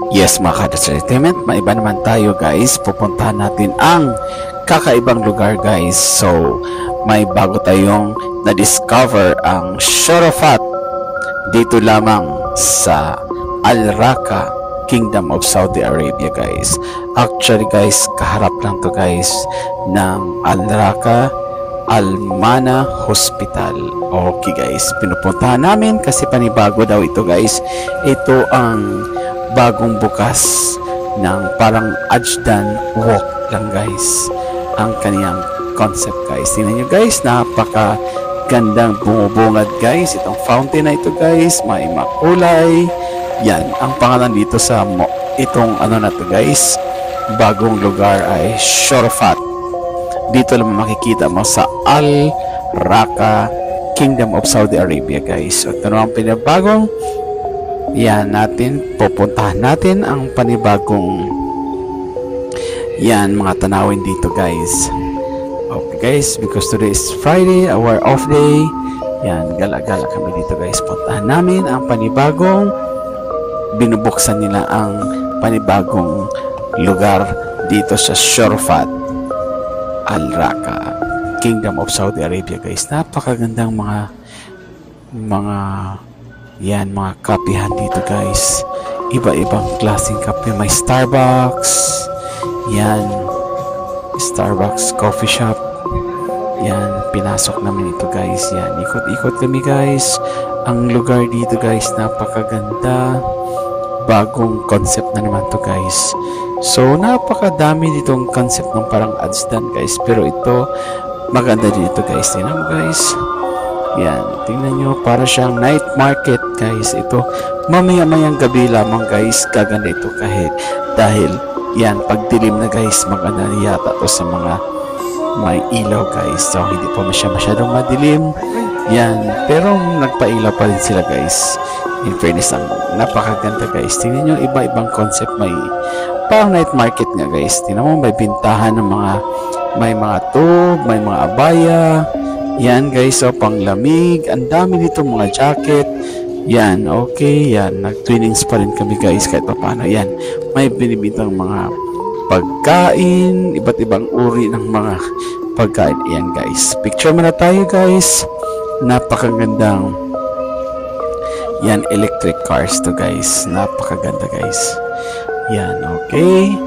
Yes mga ka-Dads Entertainment, maiba naman tayo guys. Pupuntahan natin ang kakaibang lugar guys. So, may bago tayong na-discover ang Shorafat dito lamang sa Al Raqqa Kingdom of Saudi Arabia guys. Actually guys, kaharap lang to guys ng Al Raqqa Al Mana Hospital. Okay guys, pinupuntahan namin kasi panibago daw ito guys. Ito ang bagong bukas ng parang Ajdan walk lang guys ang kaniyang concept guys. Tingnan nyo guys, napaka gandang bumubungad guys itong fountain na ito guys, may makulay. Yan ang pangalan dito sa itong ano na to guys, bagong lugar ay Shorafat. Dito lang makikita mo sa Al Raqqa Kingdom of Saudi Arabia guys. So ito naman pinabagong yan natin, pupuntahan natin ang panibagong yan mga tanawin dito guys. Okay guys, because today is Friday, our off day. Yan, gala-gala kami dito guys. Puntahan namin ang panibagong, binubuksan nila ang panibagong lugar dito sa Shorafat Al Raqqa Kingdom of Saudi Arabia guys. Napakagandang mga yan, mga kapihan dito guys. Iba-ibang klaseng kape. May Starbucks. Yan. Starbucks coffee shop. Yan. Pinasok namin ito guys. Yan. Ikot-ikot kami guys. Ang lugar dito guys, napakaganda. Bagong concept na naman to guys. So, napakadami ditong concept ng parang Ajdan guys. Pero ito, maganda dito guys. Tingnan mo guys. Yan, tingnan nyo, para siyang night market guys. Ito, mamaya-mayang gabi lamang guys, gaganda ito kahit dahil yan, pagdilim na guys, maganda yata to sa mga may ilaw guys. So, hindi pa masyadong madilim. Yan, pero nagpailaw pa rin sila guys. In fairness, ang napakaganda guys. Tingnan nyo, iba-ibang concept. May parang night market nga guys. Tingnan mo, may bintahan ng mga, may mga tube, may mga abaya. Yan guys, so panglamig, ang dami dito mga jacket. Yan, okay, yan, nag-twinnings pa rin kami guys kahit pa paano. Yan, may binibintang mga pagkain, iba't ibang uri ng mga pagkain. Yan guys, picture muna tayo guys. Napakagandang yan, electric cars to guys. Napakaganda guys. Yan, okay,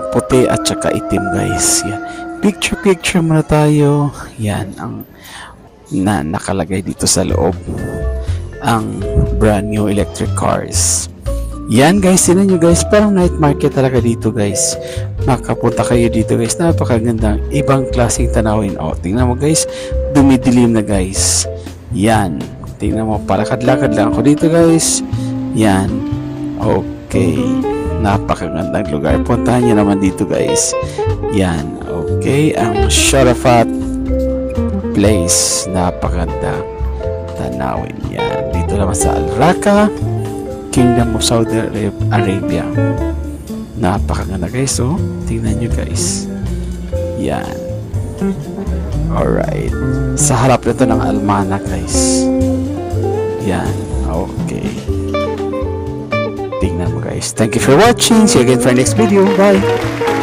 puti at saka itim guys. Yan, picture muna tayo. Yan ang nakalagay dito sa loob, ang brand new electric cars. Yan guys, tinan nyo guys, parang night market talaga dito guys. Makapunta kayo dito guys, napakagandang ibang klaseng tanawin. O, tingnan mo guys, dumidilim na guys. Yan, tingnan mo, palakad-lakad lang ako dito guys. Yan, okay, napakagandang lugar. Puntahan nyo naman dito guys. Yan, okay, ang Shorafat place, napakaganda tanawin. Yan, dito naman sa Al Raqqa Kingdom of Saudi Arabia. Napakaganda guys. So, tingnan nyo guys. Yan, alright, sa harap nito ng Al Mana guys. Yan, okay, tingnan mo guys. Thank you for watching. See you again for our next video. Bye.